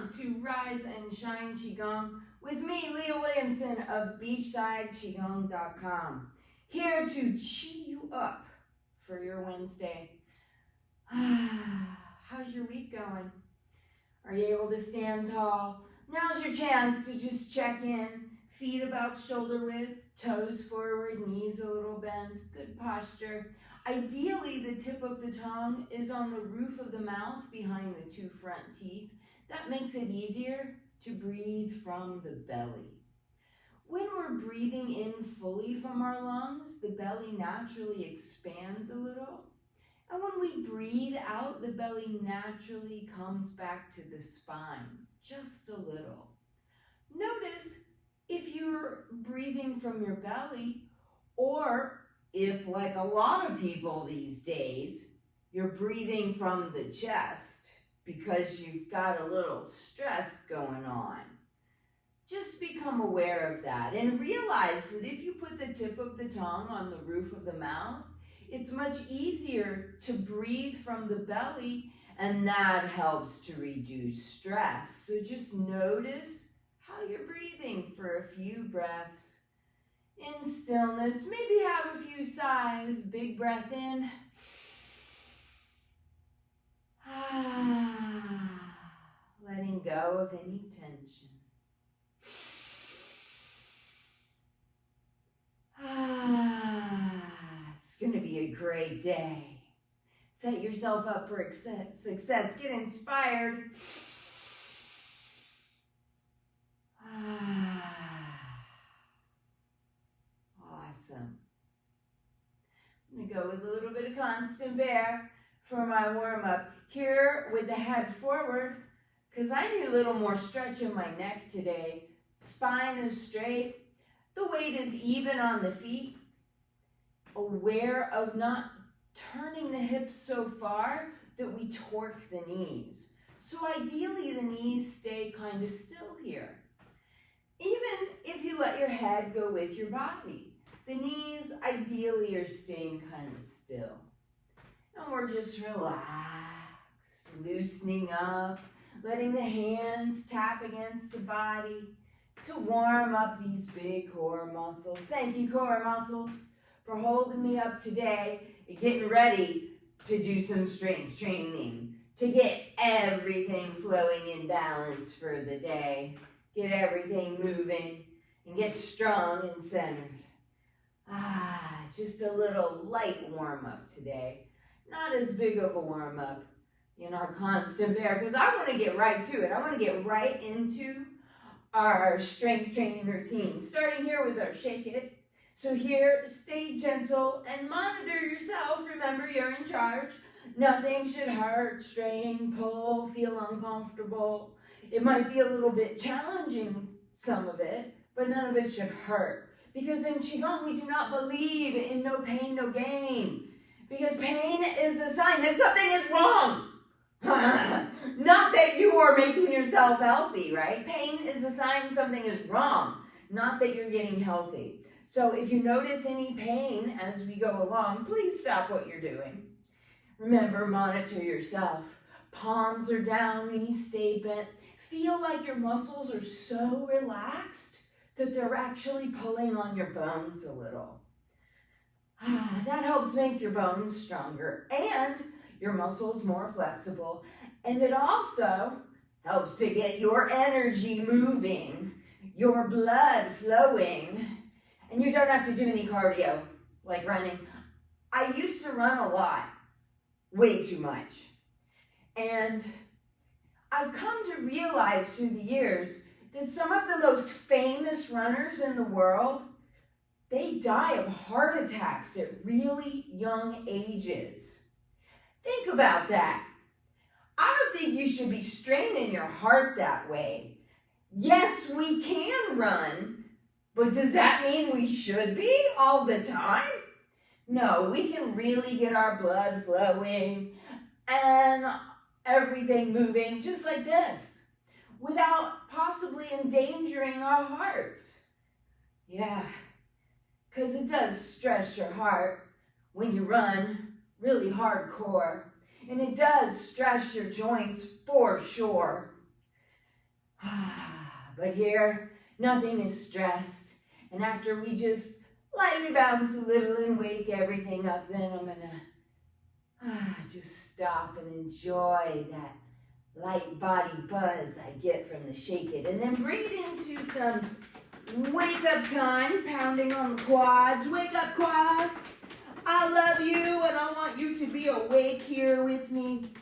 Welcome to Rise and Shine Qigong with me, Leah Williamson of Beachside Qigong.com. Here to chi you up for your Wednesday. How's your week going? Are you able to stand tall? Now's your chance to just check in. Feet about shoulder width, toes forward, knees a little bent, good posture. Ideally, the tip of the tongue is on the roof of the mouth behind the two front teeth. That makes it easier to breathe from the belly. When we're breathing in fully from our lungs, the belly naturally expands a little. And when we breathe out, the belly naturally comes back to the spine, just a little. Notice if you're breathing from your belly, or if, like a lot of people these days, you're breathing from the chest because you've got a little stress going on. Just become aware of that and realize that if you put the tip of the tongue on the roof of the mouth, it's much easier to breathe from the belly, and that helps to reduce stress. So just notice how you're breathing for a few breaths. In stillness, maybe have a few sighs. Big breath in. Letting go of any tension. It's going to be a great day. Set yourself up for success. Get inspired. Awesome. I'm going to go with a little bit of constant bear for my warm-up. Here with the head forward, because I need a little more stretch in my neck today. Spine is straight. The weight is even on the feet. Aware of not turning the hips so far that we torque the knees. So ideally the knees stay kind of still here. Even if you let your head go with your body, the knees ideally are staying kind of still. And we're just relaxed, loosening up, letting the hands tap against the body to warm up these big core muscles. Thank you, core muscles, for holding me up today and getting ready to do some strength training to get everything flowing in balance for the day. Get everything moving and get strong and centered. Just a little light warm-up today. Not as big of a warm-up in our constant bear, because I want to get right to it. I want to get right into our strength training routine, starting here with our shake it. So here, stay gentle and monitor yourself. Remember, you're in charge. Nothing should hurt, strain, pull, feel uncomfortable. It might be a little bit challenging, some of it, but none of it should hurt. Because in Qigong, we do not believe in no pain, no gain. Because pain is a sign that something is wrong. Not that you are making yourself healthy, right? Pain is a sign something is wrong, not that you're getting healthy. So if you notice any pain as we go along, please stop what you're doing. Remember, monitor yourself. Palms are down, knees stay bent. Feel like your muscles are so relaxed that they're actually pulling on your bones a little. That helps make your bones stronger and your muscles more flexible. And it also helps to get your energy moving, your blood flowing. And you don't have to do any cardio, like running. I used to run a lot, way too much. And I've come to realize through the years that some of the most famous runners in the world, they die of heart attacks at really young ages. Think about that. I don't think you should be straining your heart that way. Yes, we can run, but does that mean we should be all the time? No, we can really get our blood flowing and everything moving just like this without possibly endangering our hearts. Yeah, because it does stress your heart when you run really hardcore, and it does stress your joints for sure. But here, nothing is stressed. And after we just lightly bounce a little and wake everything up, then I'm gonna just stop and enjoy that light body buzz I get from the shake it. And then bring it into some wake up time, pounding on the quads. Wake up, quads. I love you and I want you to be awake here with me.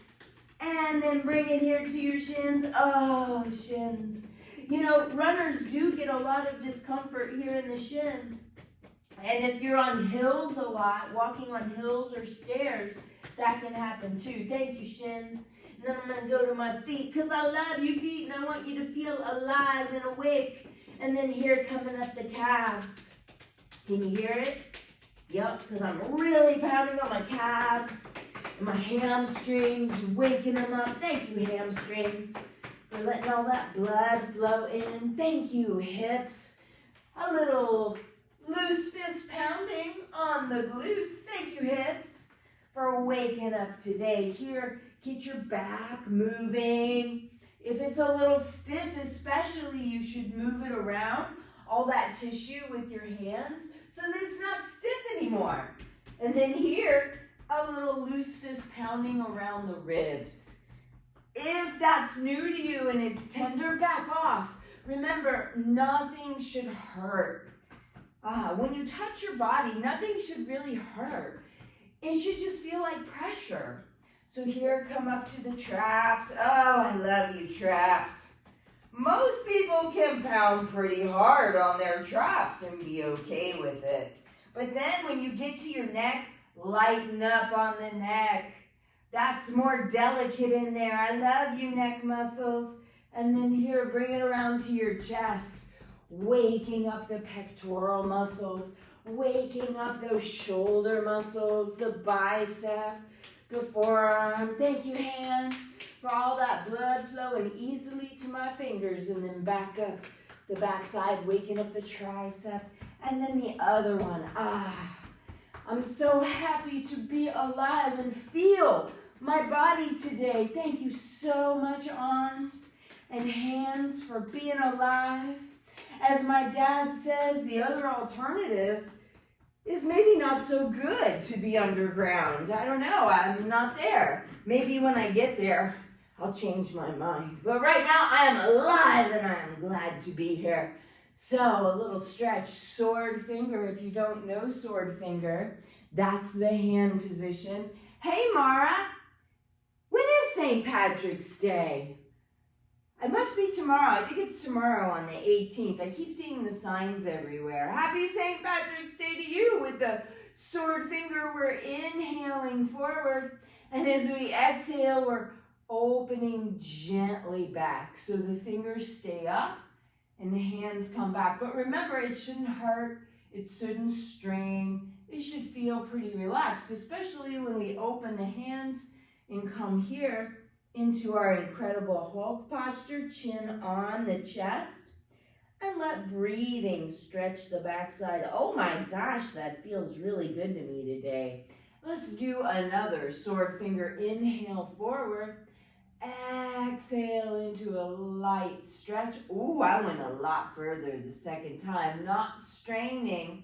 And then bring it here to your shins. Oh, shins. You know, runners do get a lot of discomfort here in the shins. And if you're on hills a lot, walking on hills or stairs, that can happen too. Thank you, shins. And then I'm going to go to my feet because I love you, feet, and I want you to feel alive and awake. And then here, coming up the calves. Can you hear it? Yep, because I'm really pounding on my calves and my hamstrings, waking them up. Thank you, hamstrings, for letting all that blood flow in. Thank you, hips. A little loose fist pounding on the glutes. Thank you, hips, for waking up today. Here, get your back moving. If it's a little stiff especially, you should move it around, all that tissue with your hands, so that it's not stiff anymore. And then here, a little loose fist pounding around the ribs. If that's new to you and it's tender, back off. Remember, nothing should hurt. When you touch your body, nothing should really hurt. It should just feel like pressure. So here, come up to the traps. Oh, I love you, traps. Most people can pound pretty hard on their traps and be okay with it. But then when you get to your neck, lighten up on the neck. That's more delicate in there. I love you, neck muscles. And then here, bring it around to your chest, waking up the pectoral muscles, waking up those shoulder muscles, the bicep, the forearm. Thank you, hand, for all that blood flowing easily to my fingers. And then back up the backside, waking up the tricep. And then the other one. I'm so happy to be alive and feel my body today. Thank you so much, arms and hands, for being alive. As my dad says, the other alternative is maybe not so good to be underground. I don't know. I'm not there. Maybe when I get there, I'll change my mind. But right now, I am alive and I am glad to be here. So a little stretch, sword finger. If you don't know sword finger, that's the hand position. Hey, Mara, when is St. Patrick's Day? It must be tomorrow. I think it's tomorrow on the 18th. I keep seeing the signs everywhere. Happy St. Patrick's Day to you. With the sword finger, we're inhaling forward. And as we exhale, we're opening gently back. So the fingers stay up and the hands come back. But remember, it shouldn't hurt. It shouldn't strain. It should feel pretty relaxed, especially when we open the hands and come here into our incredible Hulk posture, chin on the chest, and let breathing stretch the backside. Oh my gosh, that feels really good to me today. Let's do another sword finger. Inhale forward, exhale into a light stretch. Ooh, I went a lot further the second time, not straining,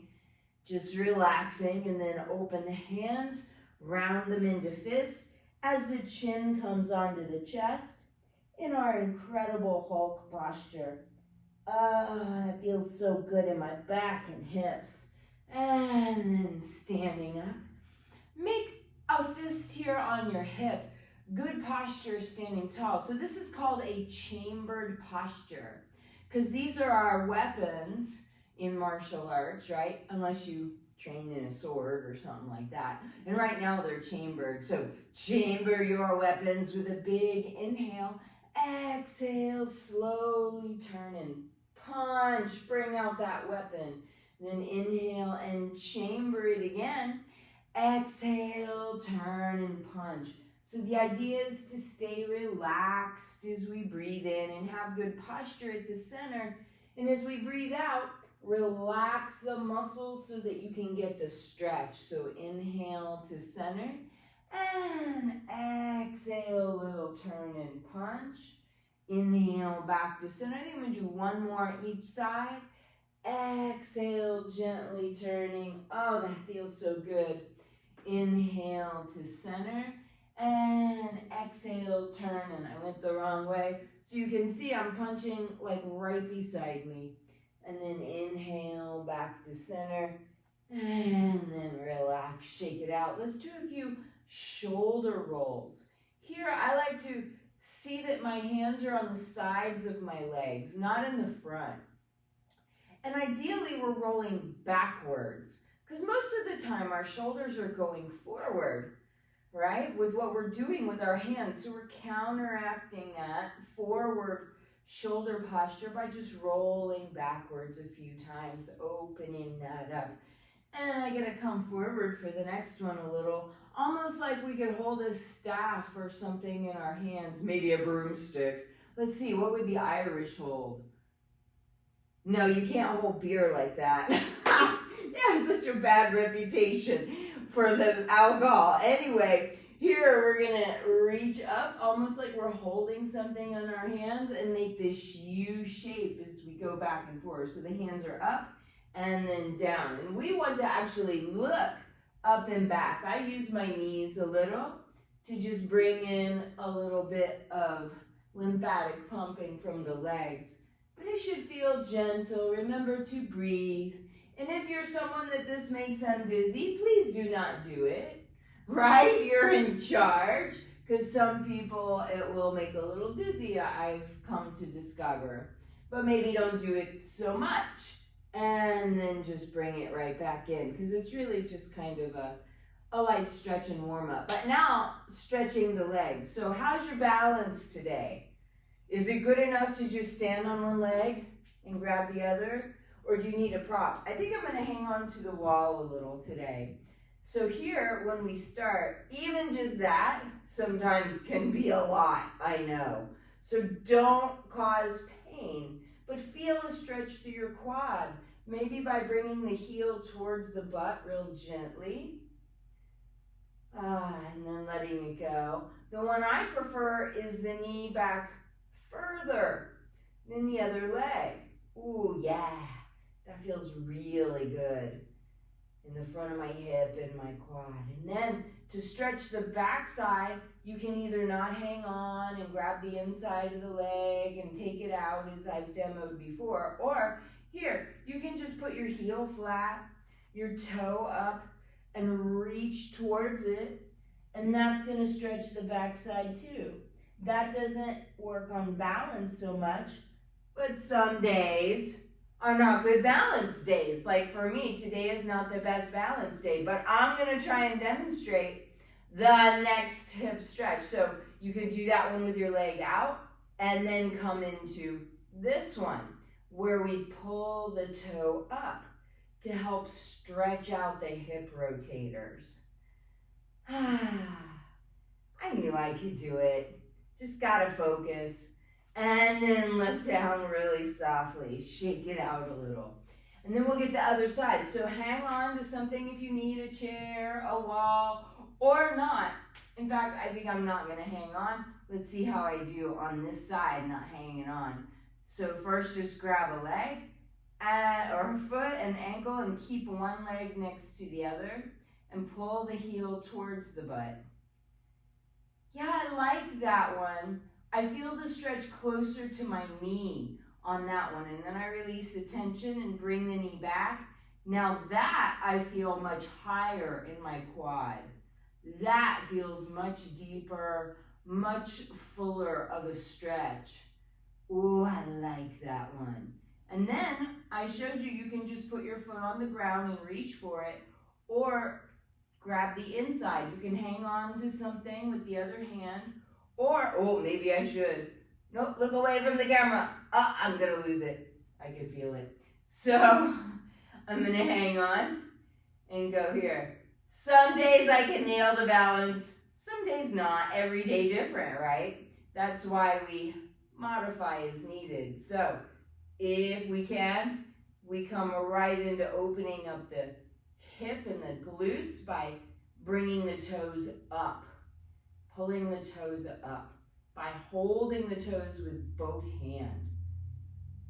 just relaxing, and then open the hands, round them into fists, as the chin comes onto the chest in our incredible Hulk posture. It feels so good in my back and hips. And then standing up. Make a fist here on your hip. Good posture standing tall. So this is called a chambered posture, because these are our weapons in martial arts, right? Unless you train in a sword or something like that. And right now they're chambered. So chamber your weapons with a big inhale. Exhale, slowly turn and punch. Bring out that weapon. Then inhale and chamber it again. Exhale, turn and punch. So the idea is to stay relaxed as we breathe in and have good posture at the center. And as we breathe out, relax the muscles so that you can get the stretch. So inhale to center and exhale, little turn and punch. Inhale, back to center. I think I'm going to do one more each side. Exhale, gently turning. Oh, that feels so good. Inhale to center. And exhale, turn. And I went the wrong way. So you can see I'm punching like right beside me. And then inhale, back to center. And then relax, shake it out. Let's do a few shoulder rolls. Here, I like to see that my hands are on the sides of my legs, not in the front. And ideally, we're rolling backwards, because most of the time our shoulders are going forward, right, with what we're doing with our hands. So we're counteracting that forward shoulder posture by just rolling backwards a few times, opening that up. And I get to come forward for the next one a little, almost like we could hold a staff or something in our hands, maybe a broomstick. Let's see, what would the Irish hold? No, you can't hold beer like that. They have such a bad reputation for the alcohol. Anyway, here we're gonna reach up, almost like we're holding something in our hands, and make this U shape as we go back and forth. So the hands are up and then down. And we want to actually look up and back. I use my knees a little to just bring in a little bit of lymphatic pumping from the legs. But it should feel gentle. Remember to breathe. And if you're someone that this makes them dizzy, please do not do it. Right? You're in charge. Because some people, it will make a little dizzy, I've come to discover. But maybe don't do it so much. And then just bring it right back in, because it's really just kind of a light stretch and warm up. But now, stretching the legs. So how's your balance today? Is it good enough to just stand on one leg and grab the other? Or do you need a prop? I think I'm going to hang on to the wall a little today. So here, when we start, even just that sometimes can be a lot, I know. So don't cause pain, but feel a stretch through your quad. Maybe by bringing the heel towards the butt real gently. And then letting it go. The one I prefer is the knee back further than the other leg. Ooh, yeah. That feels really good in the front of my hip and my quad. And then to stretch the backside, you can either not hang on and grab the inside of the leg and take it out as I've demoed before, or here, you can just put your heel flat, your toe up, and reach towards it, and that's going to stretch the backside too. That doesn't work on balance so much, but some days are not good balance days. Like for me, today is not the best balance day, but I'm going to try and demonstrate the next hip stretch. So you can do that one with your leg out, and then come into this one, where we pull the toe up to help stretch out the hip rotators. I knew I could do it. Just gotta focus. And then lift down really softly. Shake it out a little. And then we'll get the other side. So hang on to something if you need, a chair, a wall, or not. In fact, I think I'm not gonna hang on. Let's see how I do on this side, not hanging on. So first just grab a leg or a foot and ankle and keep one leg next to the other and pull the heel towards the butt. Yeah, I like that one. I feel the stretch closer to my knee on that one, and then I release the tension and bring the knee back. Now that I feel much higher in my quad. That feels much deeper, much fuller of a stretch. Ooh, I like that one. And then I showed you can just put your foot on the ground and reach for it, or grab the inside. You can hang on to something with the other hand, or, oh, maybe I should. Nope, look away from the camera. I'm gonna lose it. I can feel it. So I'm gonna hang on and go here. Some days I can nail the balance, some days not. Every day different, right? That's why we modify as needed. So if we can, we come right into opening up the hip and the glutes by bringing the toes up, pulling the toes up. by holding the toes with both hands.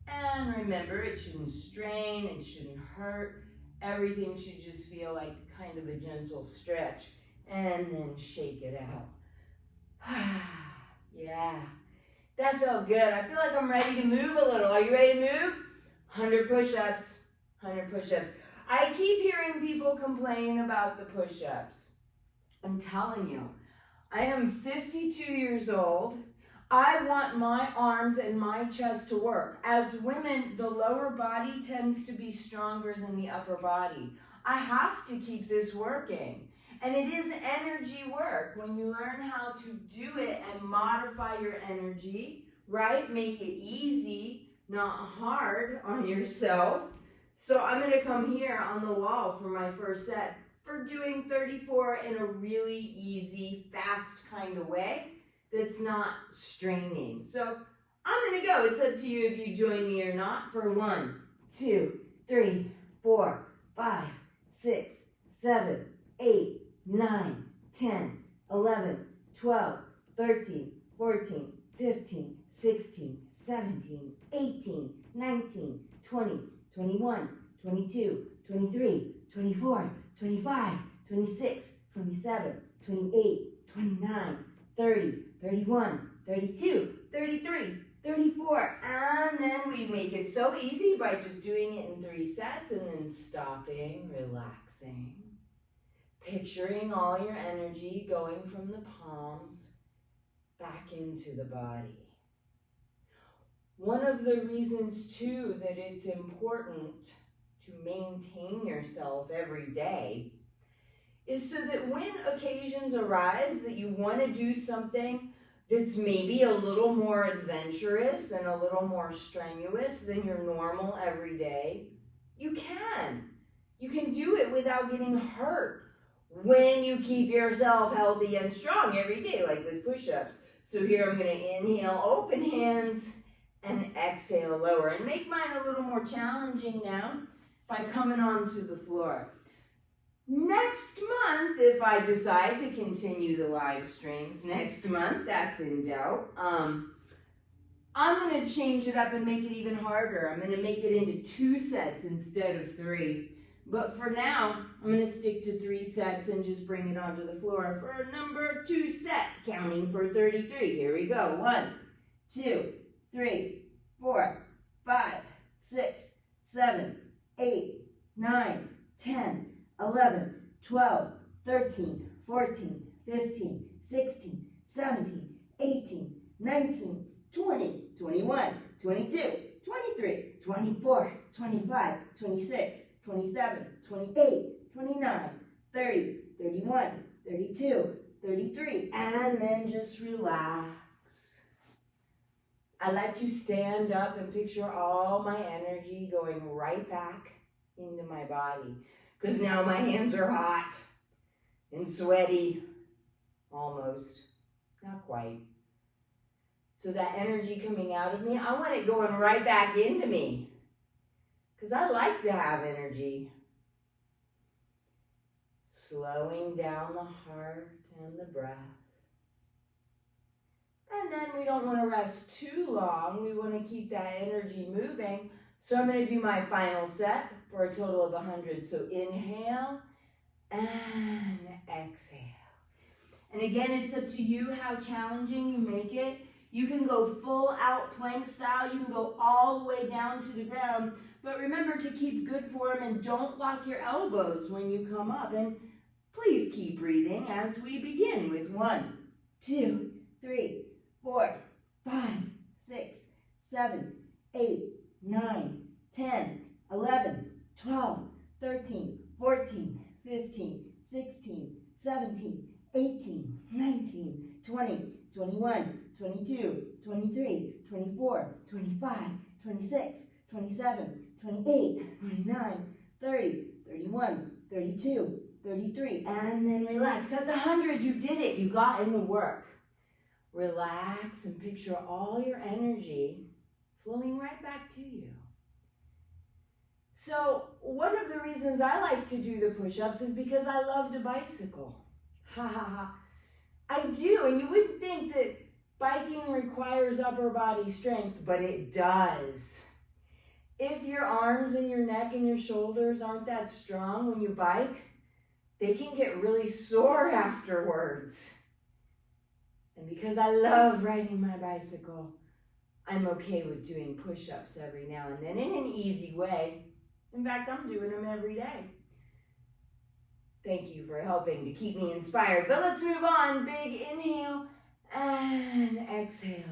And remember, it shouldn't strain, it shouldn't hurt. Everything should just feel like kind of a gentle stretch. And then shake it out. Yeah, that felt good. I feel like I'm ready to move a little. Are you ready to move? 100 push-ups, 100 push-ups. I keep hearing people complain about the push-ups. I'm telling you, I am 52 years old. I want my arms and my chest to work. As women, the lower body tends to be stronger than the upper body. I have to keep this working. And it is energy work. When you learn how to do it and modify your energy, right? Make it easy, not hard on yourself. So I'm going to come here on the wall for my first set for doing 34 in a really easy, fast kind of way that's not straining. So I'm going to go. It's up to you if you join me or not for 1, 2, 3, 4, 5, 6, 7, 8, 9, 10, 11, 12, 13, 14, 15, 16, 17, 18, 19, 20, 21, 22, 23, 24, 25, 26, 27, 28, 29, 30, 31, 32, 33, 34. And then we make it so easy by just doing it in 3 sets and then stopping, relaxing. Picturing all your energy going from the palms back into the body. One of the reasons, too, that it's important to maintain yourself every day is so that when occasions arise that you want to do something that's maybe a little more adventurous and a little more strenuous than your normal everyday, you can. You can do it without getting hurt when you keep yourself healthy and strong every day, like with push-ups. So here I'm going to inhale, open hands, and exhale, lower. And make mine a little more challenging now by coming onto the floor. Next month, if I decide to continue the live streams next month, that's in doubt, I'm going to change it up and make it even harder. I'm going to make it into 2 sets instead of 3. But for now, I'm going to stick to 3 sets and just bring it onto the floor for number 2 set, counting for 33. Here we go. 1, 2, 3, 4, 5, 6, 7, 8, 9, 10, 11, 12, 13, 14, 15, 16, 17, 18, 19, 20, 21, 22, 23, 24, 25, 26, 27, 28, 29, 30, 31, 32, 33, and then just relax. I like to stand up and picture all my energy going right back into my body, because now my hands are hot and sweaty, almost, not quite. So that energy coming out of me, I want it going right back into me. Because I like to have energy. Slowing down the heart and the breath. And then we don't want to rest too long. We want to keep that energy moving. So I'm going to do my final set for a total of 100. So inhale and exhale. And again, it's up to you how challenging you make it. You can go full out plank style. You can go all the way down to the ground. But remember to keep good form and don't lock your elbows when you come up. And please keep breathing as we begin with 1, 2, 3, 4, 5, 6, 7, 8, 9, 10, 11, 12, 13, 14, 15, 16, 17, 18, 19, 20, 21, 22, 23, 24, 25, 26, 27, 28, 29, 30, 31, 32, 33, and then relax. That's 100. You did it. You got in the work. Relax and picture all your energy flowing right back to you. So one of the reasons I like to do the push-ups is because I love to bicycle. Ha ha ha. I do, and you wouldn't think that Biking requires upper body strength, but it does. If your arms and your neck and your shoulders aren't that strong when you bike, they can get really sore afterwards. And because I love riding my bicycle, I'm okay with doing push-ups every now and then in an easy way. In fact, I'm doing them every day. Thank you for helping to keep me inspired. But let's move on. Big inhale and exhale.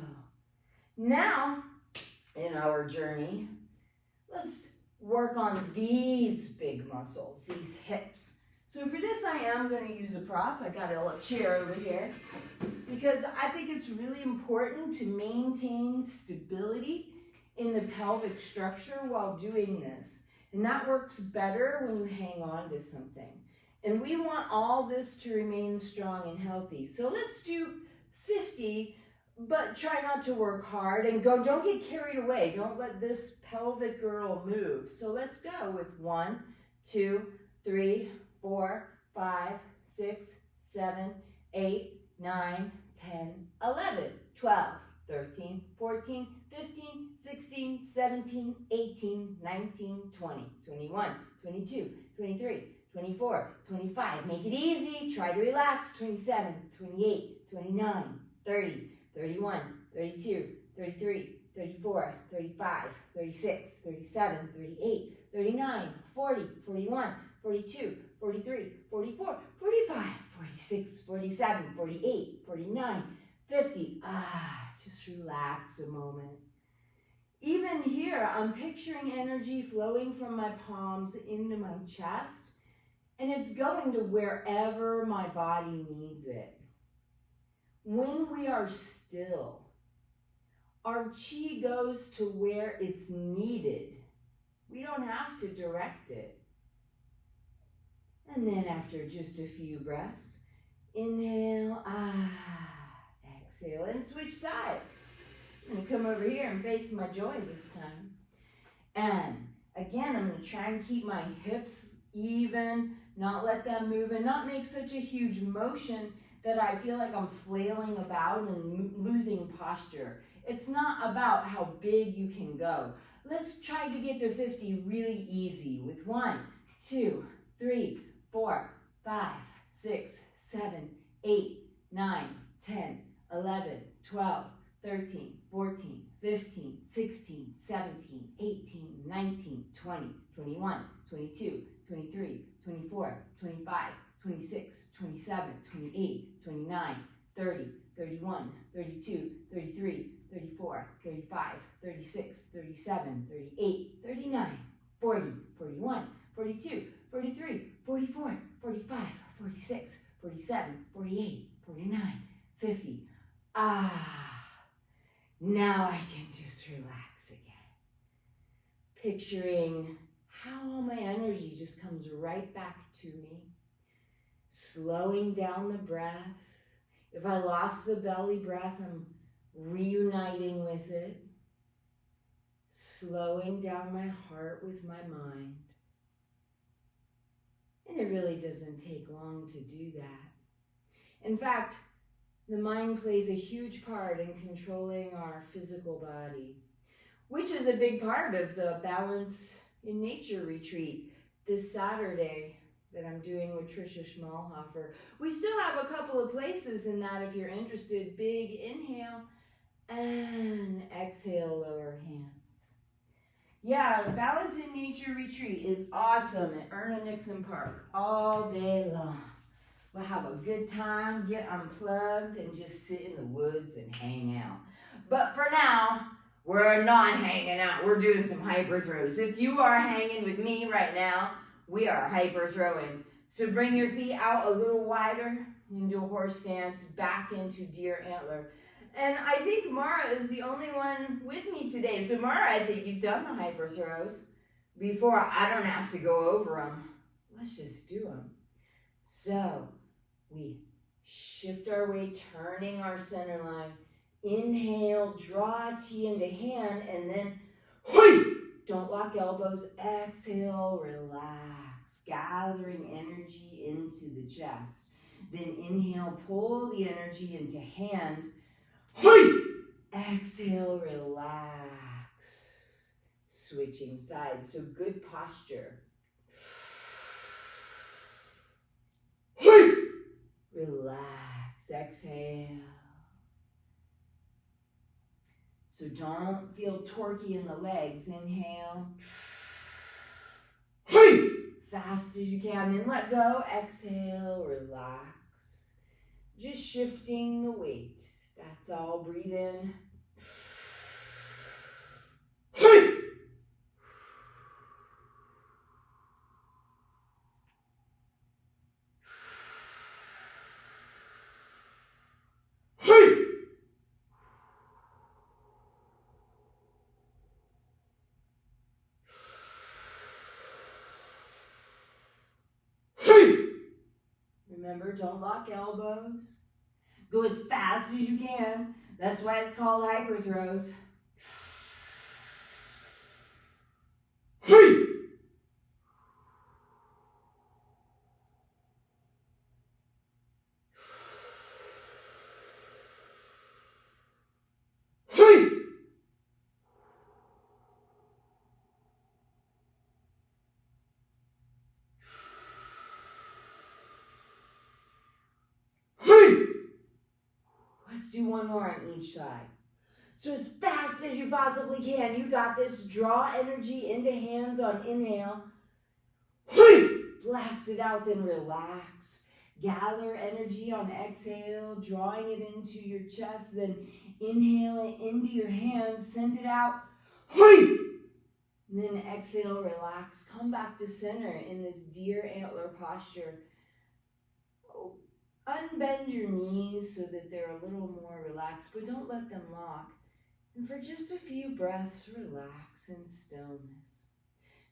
Now, in our journey, let's work on these big muscles, these hips. So for this, I am going to use a prop. I got a little chair over here because I think it's really important to maintain stability in the pelvic structure while doing this. And that works better when you hang on to something. And we want all this to remain strong and healthy. So let's do 50, but try not to work hard and don't get carried away. Don't let this pelvic girdle move. So let's go with 1, 2, 3, 4, 5, 6, 7, 8, 9, 10, 11, 12, 13, 14, 15, 16, 17, 18, 19, 20, 21, 22, 23, 24, 25. Make it easy. Try to relax. 27, 28, 29, 30, 31, 32, 33, 34, 35, 36, 37, 38, 39, 40, 41, 42, 43, 44, 45, 46, 47, 48, 49, 50. Just relax a moment. Even here, I'm picturing energy flowing from my palms into my chest, and it's going to wherever my body needs it. When we are still, our chi goes to where it's needed. We don't have to direct it. And then after just a few breaths, inhale, exhale, and switch sides. I'm going to come over here and face my joint this time. And again, I'm going to try and keep my hips even, not let them move, and not make such a huge motion that I feel like I'm flailing about and losing posture. It's not about how big you can go. Let's try to get to 50 really easy with 1, 2, 3, 4, 5, 6, 7, 8, 9, 10, 11, 12, 13, 14, 15, 16, 17, 18, 19, 20, 21, 22, 23, 24, 25, 26, 27, 28, 29, 30, 31, 32, 33, 34, 35, 36, 37, 38, 39, 40, 41, 42, 43, 44, 45, 46, 47, 48, 49, 50. Now I can just relax again. Picturing how all my energy just comes right back to me. Slowing down the breath. If I lost the belly breath, I'm reuniting with it. Slowing down my heart with my mind. And it really doesn't take long to do that. In fact, the mind plays a huge part in controlling our physical body, which is a big part of the Balance in Nature retreat this Saturday that I'm doing with Tricia Schmalhofer. We still have a couple of places in that if you're interested. Big inhale and exhale, lower hands. Yeah, Balance in Nature retreat is awesome at Erna Nixon Park all day long. We'll have a good time, get unplugged, and just sit in the woods and hang out. But for now, we're not hanging out. We're doing some hyper throws. If you are hanging with me right now, we are hyper throwing. So bring your feet out a little wider into a horse stance, back into deer antler. And I think Mara is the only one with me today. So Mara, I think you've done the hyper throws before. I don't have to go over them. Let's just do them. So we shift our weight, turning our center line. Inhale, draw chi into hand, and then don't lock elbows. Exhale, relax, gathering energy into the chest. Then inhale, pull the energy into hand. Exhale, relax. Switching sides, so good posture. Relax, exhale. So don't feel torquey in the legs. Inhale. Fast as you can, then let go. Exhale, relax. Just shifting the weight. That's all. Breathe in. Remember, don't lock elbows. Go as fast as you can. That's why it's called hyperthrows. Let's do one more on each side. So as fast as you possibly can, you got this. Draw energy into hands on inhale. Blast it out, then relax. Gather energy on exhale, drawing it into your chest, then inhale it into your hands, send it out. Then exhale, relax. Come back to center in this deer antler posture. Unbend your knees so that they're a little more relaxed, but don't let them lock. And for just a few breaths, relax in stillness.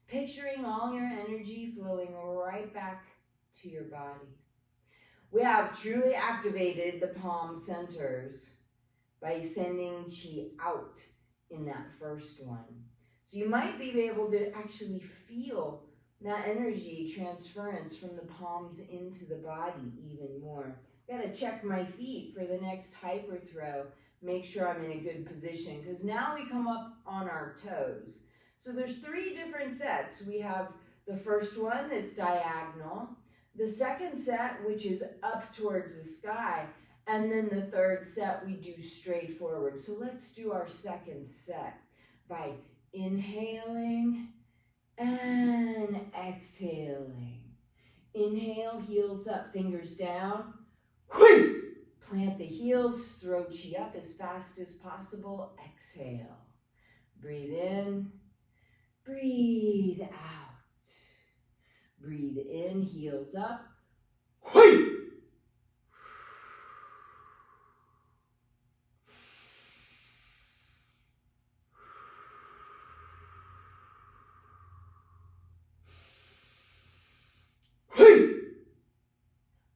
Picturing all your energy flowing right back to your body. We have truly activated the palm centers by sending Qi out in that first one. So you might be able to actually feel that energy transference from the palms into the body even more. Gotta check my feet for the next hyperthrow. Make sure I'm in a good position, because now we come up on our toes. So there's 3 different sets. We have the first one that's diagonal, the second set, which is up towards the sky, and then the third set we do straight forward. So let's do our second set by inhaling and exhaling. Inhale, heels up, fingers down. Plant the heels, throw Qi up as fast as possible. Exhale. Breathe in, breathe out. Breathe in, heels up.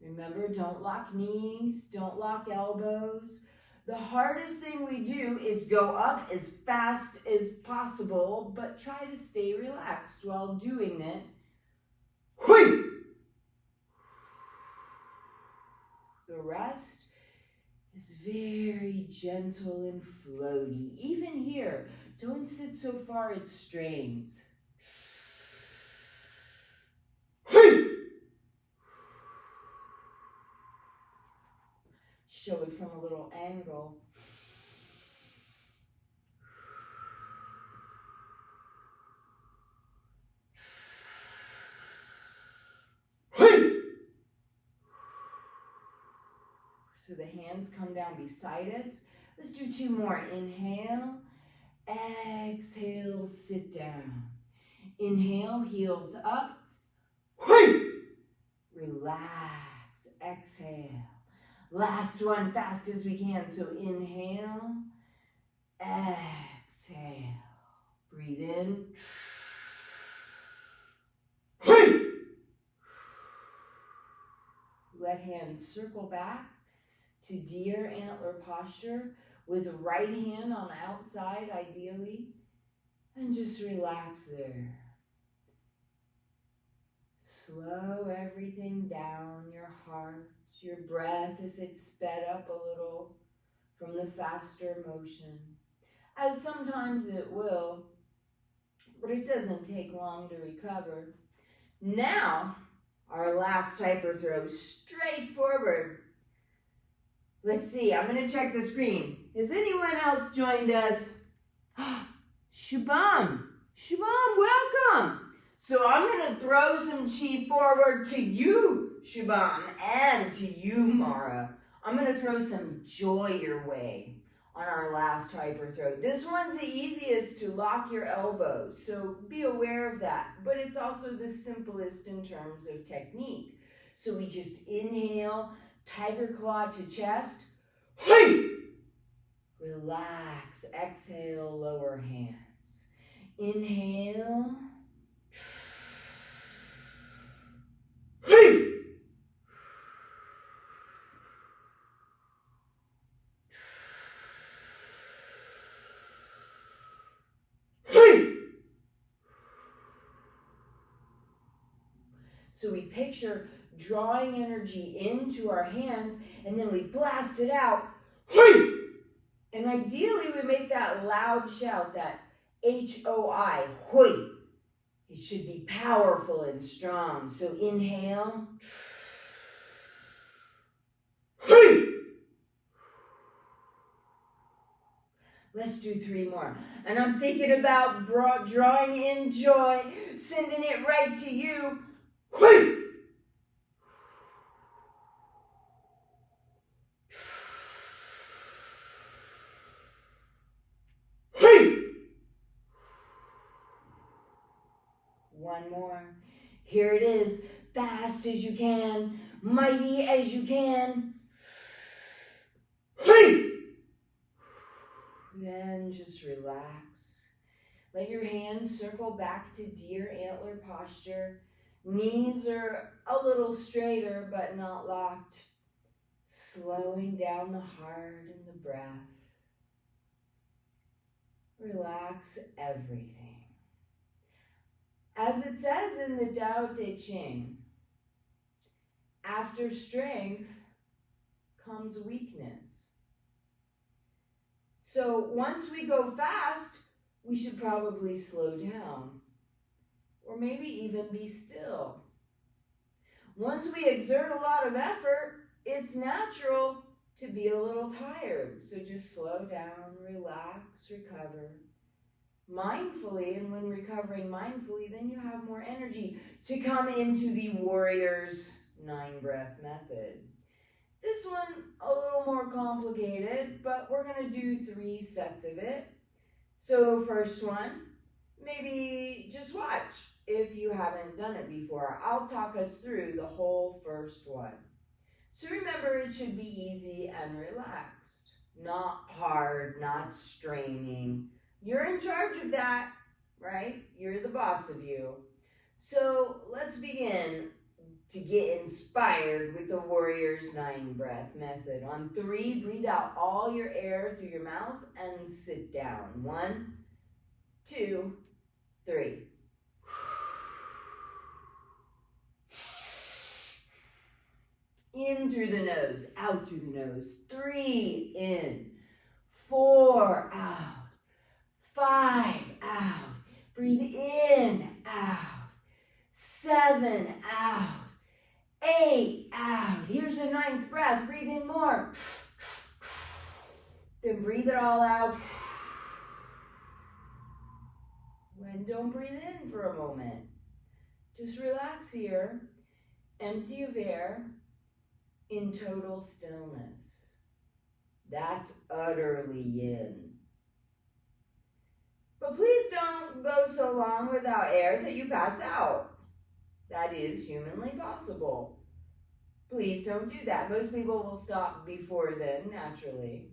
Remember, don't lock knees, don't lock elbows. The hardest thing we do is go up as fast as possible, but try to stay relaxed while doing it. The rest is very gentle and floaty. Even here, don't sit so far it strains. Show it from a little angle. So the hands come down beside us. Let's do 2 more. Inhale, exhale, sit down. Inhale, heels up. Relax, exhale. Last one, fast as we can. So inhale, exhale. Breathe in. Let hands circle back to deer antler posture with right hand on the outside, ideally. And just relax there. Slow everything down, your heart, your breath, if it's sped up a little. from the faster motion, as sometimes it will, but it doesn't take long to recover. Now, our last hyperthrow, straight forward. Let's see, I'm going to check the screen. Has anyone else joined us? Shubham, welcome. So I'm going to throw some chi forward to you, Shubham, and to you, Mara. I'm going to throw some joy your way on our last hyperthrow. This one's the easiest to lock your elbows, so be aware of that. But it's also the simplest in terms of technique. So we just inhale, tiger claw to chest. Hey! Relax, exhale, lower hands. Inhale. Hey! So we picture drawing energy into our hands, and then we blast it out. And ideally, we make that loud shout, that H-O-I, hoi. It should be powerful and strong. So inhale. Let's do 3 more. And I'm thinking about drawing in joy, sending it right to you. One more. Here it is. Fast as you can, mighty as you can. Then just relax. Let your hands circle back to deer antler posture. Knees are a little straighter, but not locked. Slowing down the heart and the breath. Relax everything. As it says in the Tao Te Ching, after strength comes weakness. So once we go fast, we should probably slow down, or maybe even be still. Once we exert a lot of effort, it's natural to be a little tired. So just slow down, relax, recover mindfully. And when recovering mindfully, then you have more energy to come into the Warrior's 9-breath method. This one a little more complicated, but we're going to do 3 sets of it. So first one, maybe just watch if you haven't done it before. I'll talk us through the whole first one. So remember, it should be easy and relaxed, not hard, not straining. You're in charge of that, right? You're the boss of you. So let's begin to get inspired with the Warrior's 9-breath method. On 3, breathe out all your air through your mouth and sit down. 1, 2, 3. In through the nose, out through the nose. 3, in. 4, out. 5, out. Breathe in, out. 7, out. 8, out. Here's the 9th breath. Breathe in more. Then breathe it all out. And don't breathe in for a moment. Just relax here. Empty of air in total stillness. That's utterly yin. But please don't go so long without air that you pass out. That is humanly possible. Please don't do that. Most people will stop before then, naturally.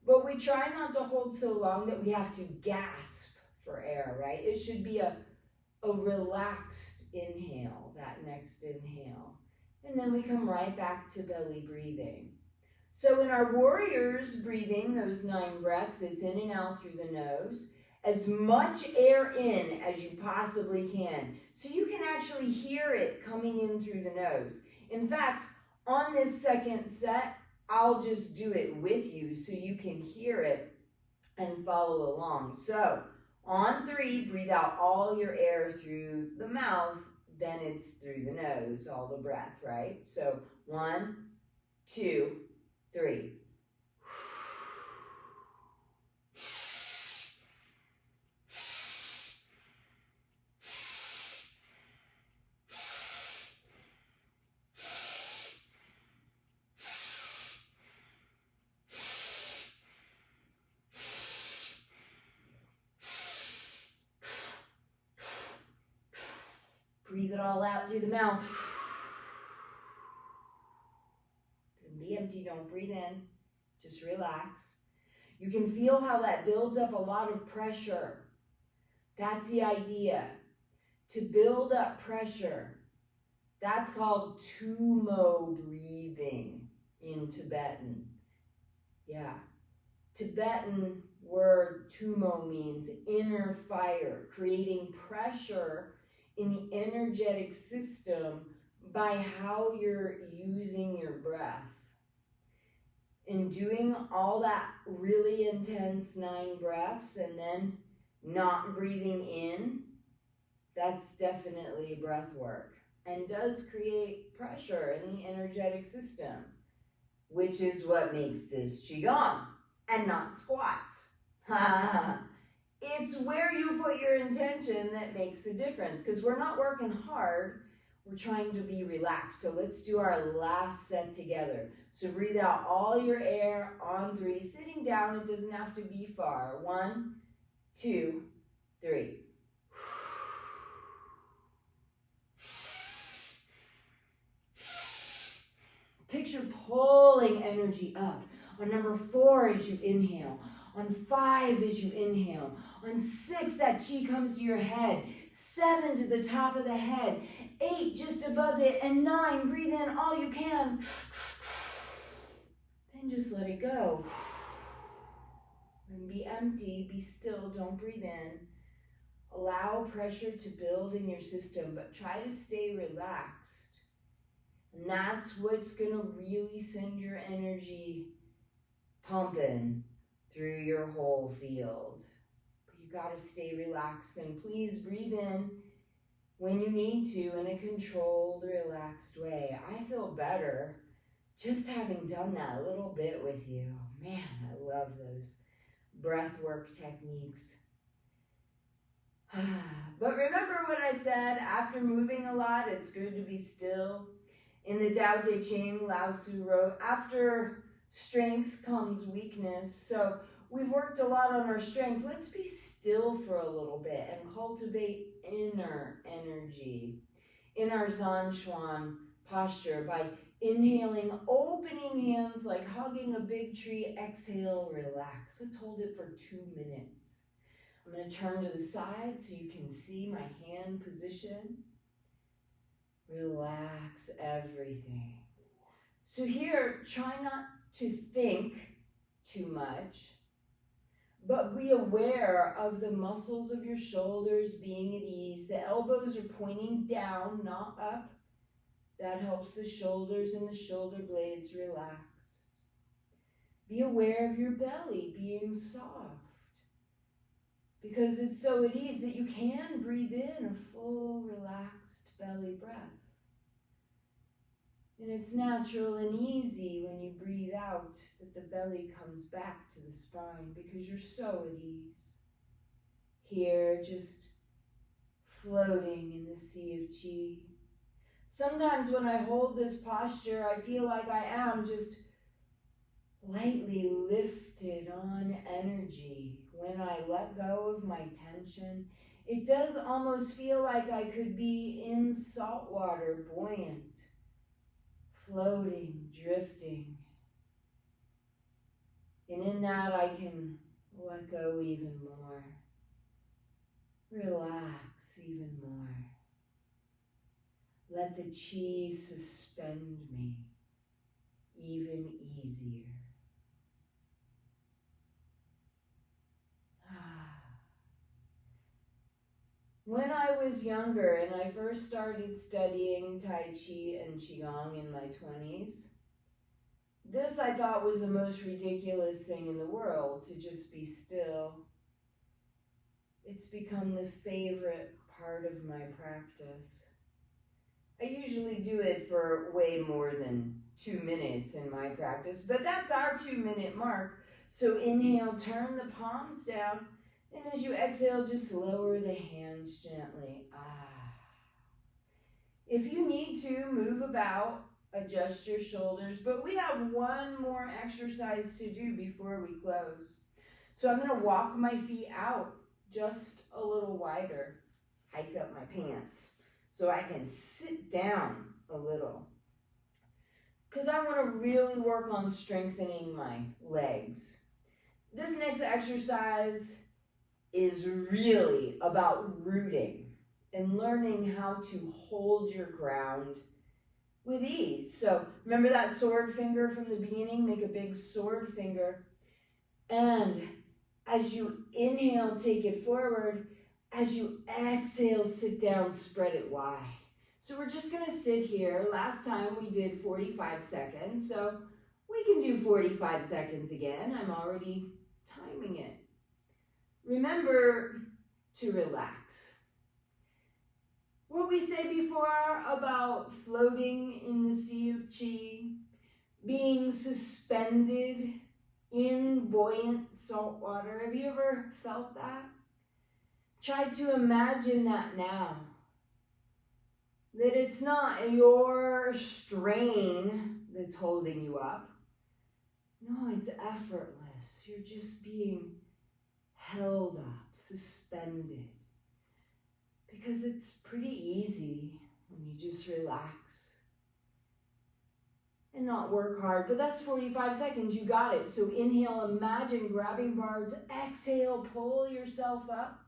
But we try not to hold so long that we have to gasp for air, right? It should be a relaxed inhale, that next inhale. And then we come right back to belly breathing. So in our Warrior's breathing, those 9 breaths, it's in and out through the nose, as much air in as you possibly can. So you can actually hear it coming in through the nose. In fact, on this second set, I'll just do it with you so you can hear it and follow along. So on 3, breathe out all your air through the mouth, then it's through the nose, all the breath, right? So 1, 2, 3. Breathe it all out through the mouth. Be empty, don't breathe in. Just relax. You can feel how that builds up a lot of pressure. That's the idea. To build up pressure. That's called tumo breathing in Tibetan. Yeah. Tibetan word tumo means inner fire, creating pressure in the energetic system by how you're using your breath. In doing all that really intense 9 breaths and then not breathing in, that's definitely breath work and does create pressure in the energetic system, which is what makes this Qigong and not squats. It's where you put your intention that makes the difference, because we're not working hard, we're trying to be relaxed. So let's do our last set together. So breathe out all your air on 3, sitting down, it doesn't have to be far. 1, 2, 3. Picture pulling energy up. On number 4 as you inhale. On 5 as you inhale. On 6, that chi comes to your head. 7 to the top of the head. 8 just above it. And 9, breathe in all you can. Then just let it go. And be empty, be still, don't breathe in. Allow pressure to build in your system, but try to stay relaxed. And that's what's going to really send your energy pumping through your whole field. But you got to stay relaxed, and please breathe in when you need to in a controlled, relaxed way. I feel better just having done that a little bit with you. Man, I love those breath work techniques. But remember what I said, after moving a lot, it's good to be still. In the Tao Te Ching, Lao Tzu wrote, after strength comes weakness. So we've worked a lot on our strength. Let's be still for a little bit and cultivate inner energy in our Zhan Xuan posture by inhaling, opening hands like hugging a big tree. Exhale, relax. Let's hold it for 2 minutes. I'm going to turn to the side so you can see my hand position. Relax everything. So here, try not to think too much, but be aware of the muscles of your shoulders being at ease. The elbows are pointing down, not up. That helps the shoulders and the shoulder blades relax. Be aware of your belly being soft, because it's so at ease that you can breathe in a full, relaxed belly breath. And it's natural and easy when you breathe out that the belly comes back to the spine, because you're so at ease. Here, just floating in the sea of chi. Sometimes when I hold this posture, I feel like I am just lightly lifted on energy. When I let go of my tension, it does almost feel like I could be in salt water, buoyant, floating, drifting. And in that I can let go even more. Relax even more. Let the chi suspend me even easier. When I was younger and I first started studying Tai Chi and Qigong in my 20s, This I thought was the most ridiculous thing in the world, to just be still. It's become the favorite part of my practice. I usually do it for way more than 2 minutes in my practice, but that's our 2-minute mark. So inhale, turn the palms down, and as you exhale, just lower the hands gently. If you need to, move about, adjust your shoulders, but we have one more exercise to do before we close. So I'm going to walk my feet out just a little wider, hike up my pants so I can sit down a little, because I want to really work on strengthening my legs. This next exercise is really about rooting and learning how to hold your ground with ease. So remember that sword finger from the beginning? Make a big sword finger. And as you inhale, take it forward. As you exhale, sit down, spread it wide. So we're just going to sit here. Last time we did 45 seconds, so we can do 45 seconds again. I'm already timing it. Remember to relax. What we said before about floating in the sea of Qi, being suspended in buoyant salt water. Have you ever felt that? Try to imagine that now. That it's not your strain that's holding you up. No, it's effortless. You're just being held up, suspended. Because it's pretty easy when you just relax and not work hard. But that's 45 seconds. You got it. So inhale, imagine grabbing bars. Exhale, pull yourself up.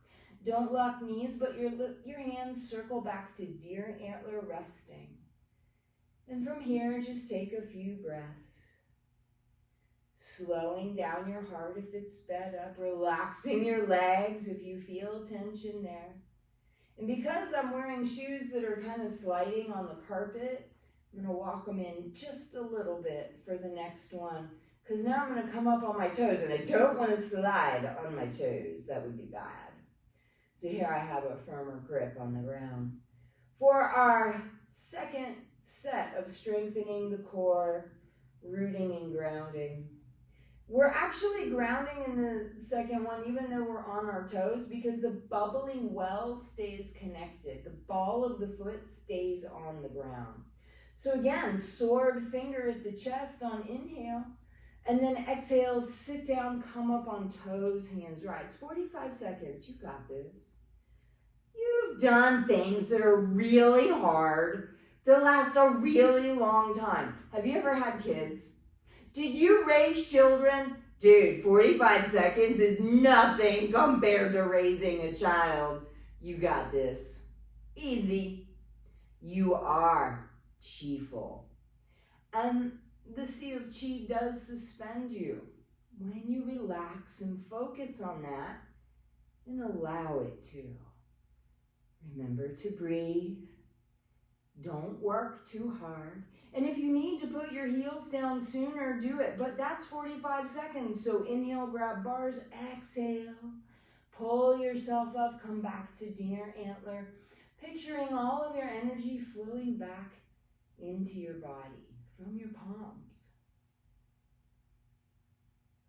Don't lock knees, but your hands circle back to deer antler resting. And from here, just take a few breaths. Slowing down your heart if it's sped up. Relaxing your legs if you feel tension there. And because I'm wearing shoes that are kind of sliding on the carpet, I'm going to walk them in just a little bit for the next one. Because now I'm going to come up on my toes, and I don't want to slide on my toes. That would be bad. So here I have a firmer grip on the ground. For our second set of strengthening the core, rooting and grounding, we're actually grounding in the second one, even though we're on our toes, because the bubbling well stays connected. The ball of the foot stays on the ground. So again, sword finger at the chest on inhale, and then exhale, sit down, come up on toes, hands rise. 45 seconds, you got this. You've done things that are really hard, that last a really long time. Have you ever had kids? Did you raise children? Dude, 45 seconds is nothing compared to raising a child. You got this. Easy. You are Qi-ful. And the Sea of Qi does suspend you. When you relax and focus on that and allow it to. Remember to breathe. Don't work too hard. And if you need to put your heels down sooner, do it. But that's 45 seconds. So inhale, grab bars, exhale. Pull yourself up, come back to deer antler. Picturing all of your energy flowing back into your body from your palms.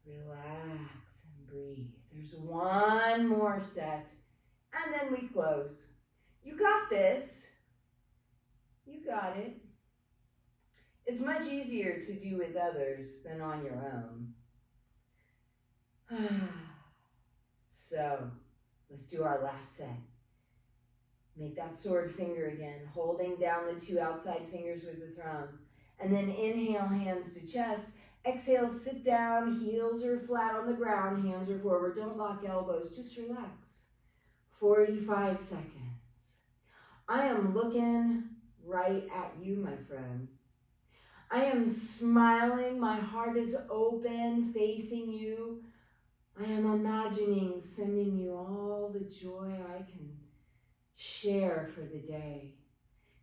Relax and breathe. There's one more set. And then we close. You got this. You got it. It's much easier to do with others than on your own. So, let's do our last set. Make that sword finger again, holding down the two outside fingers with the thumb. And then inhale, hands to chest. Exhale, sit down, heels are flat on the ground, hands are forward. Don't lock elbows, just relax. 45 seconds. I am looking right at you, my friend. I am smiling, my heart is open, facing you. I am imagining sending you all the joy I can share for the day.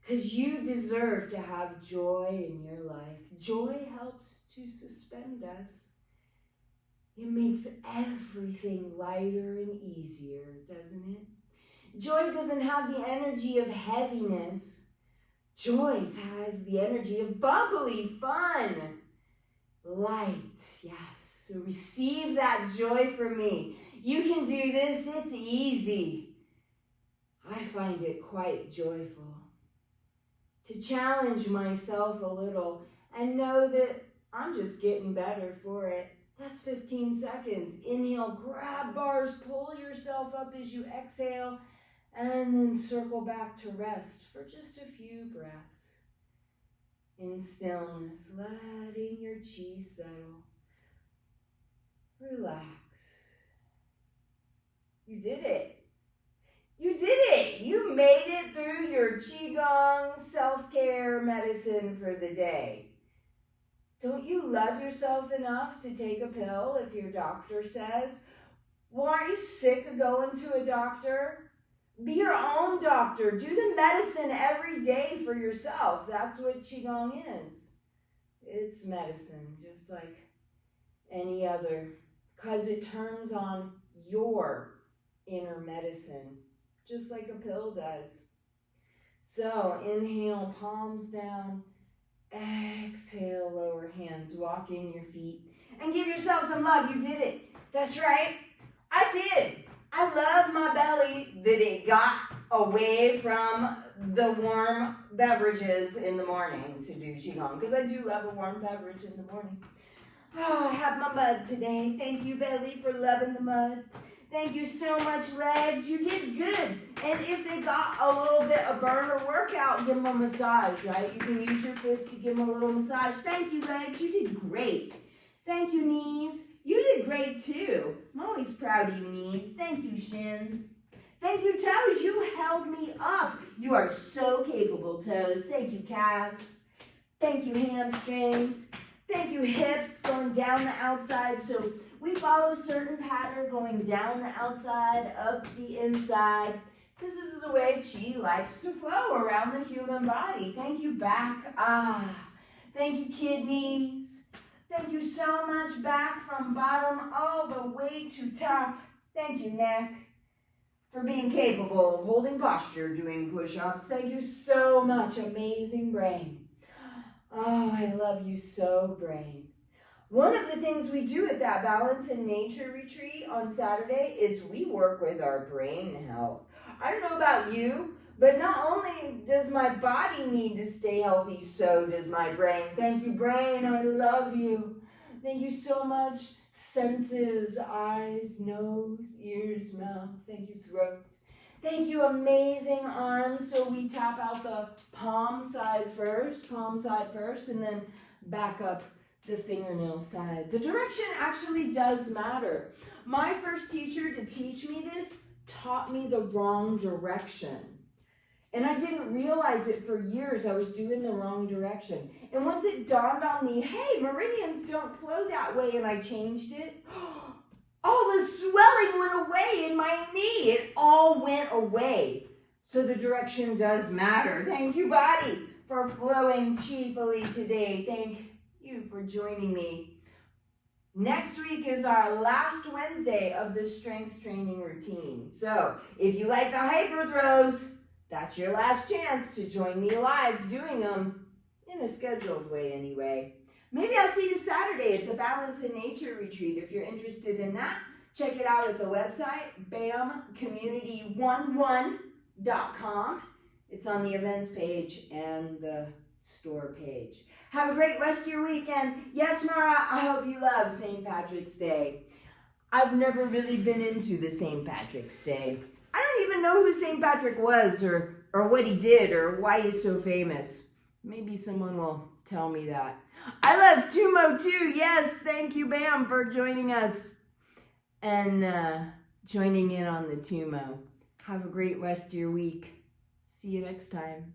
because you deserve to have joy in your life. Joy helps to suspend us. It makes everything lighter and easier, doesn't it? Joy doesn't have the energy of heaviness. Joy has the energy of bubbly fun. Light, yes. So receive that joy from me. You can do this. It's easy. I find it quite joyful to challenge myself a little and know that I'm just getting better for it. That's 15 seconds. Inhale, grab bars, pull yourself up as you exhale, and then circle back to rest for just a few breaths. In stillness, letting your chi settle. Relax. You did it. You did it. You made it through your Qigong self-care medicine for the day. Don't you love yourself enough to take a pill if your doctor says, well, aren't you sick of going to a doctor? Be your own doctor. Do the medicine every day for yourself. That's what Qigong is. It's medicine, just like any other, because it turns on your inner medicine, just like a pill does. So inhale, palms down. Exhale, lower hands, walk in your feet, and give yourself some love. You did it. That's right. I did. I love my belly that it got away from the warm beverages in the morning to do Qigong, because I do love a warm beverage in the morning. Oh, I have my mud today. Thank you, belly, for loving the mud. Thank you so much, legs. You did good. And if they got a little bit of burn or workout, give them a massage, right? You can use your fist to give them a little massage. Thank you, legs. You did great. Thank you, knees. You did great, too. I'm always proud of you, knees. Thank you, shins. Thank you, toes. You held me up. You are so capable, toes. Thank you, calves. Thank you, hamstrings. Thank you, hips, going down the outside. So we follow a certain pattern, going down the outside, up the inside. This is the way Qi likes to flow around the human body. Thank you, back. Thank you, kidneys. Thank you so much, back from bottom all the way to top. Thank you, neck, for being capable of holding posture, doing push-ups. Thank you so much, amazing brain. Oh, I love you so, brain. One of the things we do at that Balance in Nature retreat on Saturday is we work with our brain health. I don't know about you, but not only does my body need to stay healthy, so does my brain. Thank you, brain. I love you. Thank you so much. Senses, eyes, nose, ears, mouth. Thank you, throat. Thank you, amazing arms. So we tap out the palm side first, and then back up the fingernail side. The direction actually does matter. My first teacher to teach me this taught me the wrong direction. And I didn't realize it for years. I was doing the wrong direction. And once it dawned on me, hey, meridians don't flow that way, and I changed it, all the swelling went away in my knee. It all went away. So the direction does matter. Thank you, body, for flowing cheaply today. Thank you for joining me. Next week is our last Wednesday of the strength training routine. So if you like the hyper throws, that's your last chance to join me live doing them in a scheduled way anyway. Maybe I'll see you Saturday at the Balance in Nature retreat. If you're interested in that, check it out at the website, bamcommunity11.com. It's on the events page and the store page. Have a great rest of your weekend. Yes, Mara, I hope you love St. Patrick's Day. I've never really been into the St. Patrick's Day. I don't even know who St. Patrick was or what he did or why he's so famous. Maybe someone will tell me that. I love Tumo too. Yes, thank you, Bam, for joining us and joining in on the Tumo. Have a great rest of your week. See you next time.